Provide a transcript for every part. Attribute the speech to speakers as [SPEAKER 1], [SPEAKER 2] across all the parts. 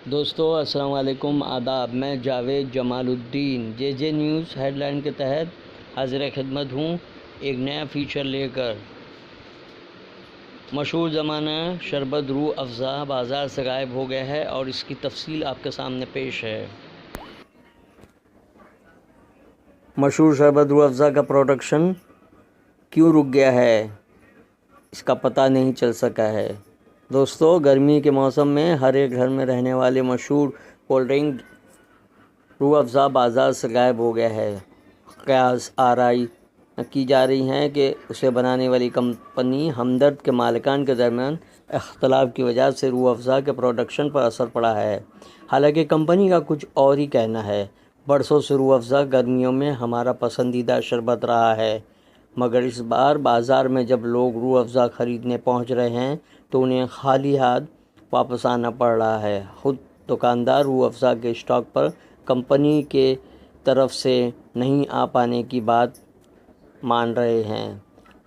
[SPEAKER 1] دوستو السلام علیکم، آداب۔ میں جاوید جمال الدین جے جے نیوز ہیڈ لائن کے تحت حاضر خدمت ہوں ایک نیا فیچر لے کر۔ مشہور زمانہ شربت روح افزا بازار سے غائب ہو گیا ہے اور اس کی تفصیل آپ کے سامنے پیش ہے۔ مشہور شربت روح افزا کا پروڈکشن کیوں رک گیا ہے، اس کا پتہ نہیں چل سکا ہے۔ دوستو، گرمی کے موسم میں ہر ایک گھر میں رہنے والے مشہور کولڈ ڈرنک روح افزا بازار سے غائب ہو گیا ہے۔ قیاس آرائی کی جا رہی ہیں کہ اسے بنانے والی کمپنی ہمدرد کے مالکان کے درمیان اختلاف کی وجہ سے روح افزا کے پروڈکشن پر اثر پڑا ہے۔ حالانکہ کمپنی کا کچھ اور ہی کہنا ہے۔ برسوں سے روح افزا گرمیوں میں ہمارا پسندیدہ شربت رہا ہے، مگر اس بار بازار میں جب لوگ روح افزا خریدنے پہنچ رہے ہیں تو انہیں خالی ہاتھ واپس آنا پڑ رہا ہے۔ خود دکاندار روح افزا کے اسٹاک پر کمپنی کے طرف سے نہیں آ پانے کی بات مان رہے ہیں۔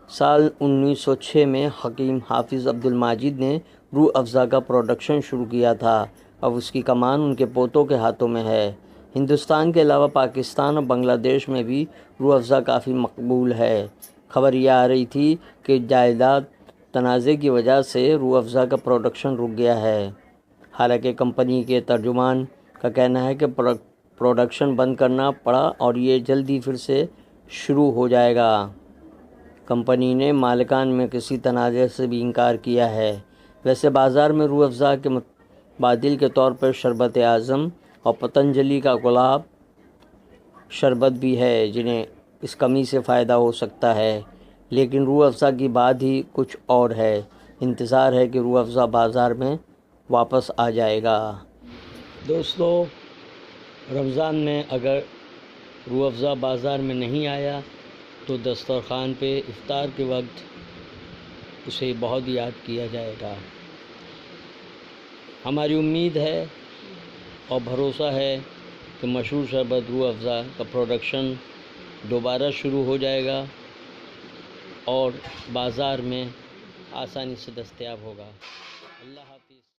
[SPEAKER 1] سال 1906 میں حکیم حافظ عبدالمجید نے روح افزا کا پروڈکشن شروع کیا تھا۔ اب اس کی کمان ان کے پوتوں کے ہاتھوں میں ہے۔ ہندوستان کے علاوہ پاکستان اور بنگلہ دیش میں بھی روح افزا کافی مقبول ہے۔ خبر یہ آ رہی تھی کہ جائیداد تنازع کی وجہ سے روح افزا کا پروڈکشن رک گیا ہے۔ حالانکہ کمپنی کے ترجمان کا کہنا ہے کہ پروڈکشن بند کرنا پڑا اور یہ جلدی پھر سے شروع ہو جائے گا۔ کمپنی نے مالکان میں کسی تنازع سے بھی انکار کیا ہے۔ ویسے بازار میں روح افزا کے متبادل کے طور پر شربت اعظم اور پتنجلی کا گلاب شربت بھی ہے، جنہیں اس کمی سے فائدہ ہو سکتا ہے، لیکن روح افزا کی بات ہی کچھ اور ہے۔ انتظار ہے کہ روح افزا بازار میں واپس آ جائے گا۔ دوستو، رمضان میں اگر روح افزا بازار میں نہیں آیا تو دسترخوان پہ افطار کے وقت اسے بہت یاد کیا جائے گا۔ ہماری امید ہے اور بھروسہ ہے کہ مشہور شربت روح افزا کا پروڈکشن دوبارہ شروع ہو جائے گا اور بازار میں آسانی سے دستیاب ہوگا۔ اللہ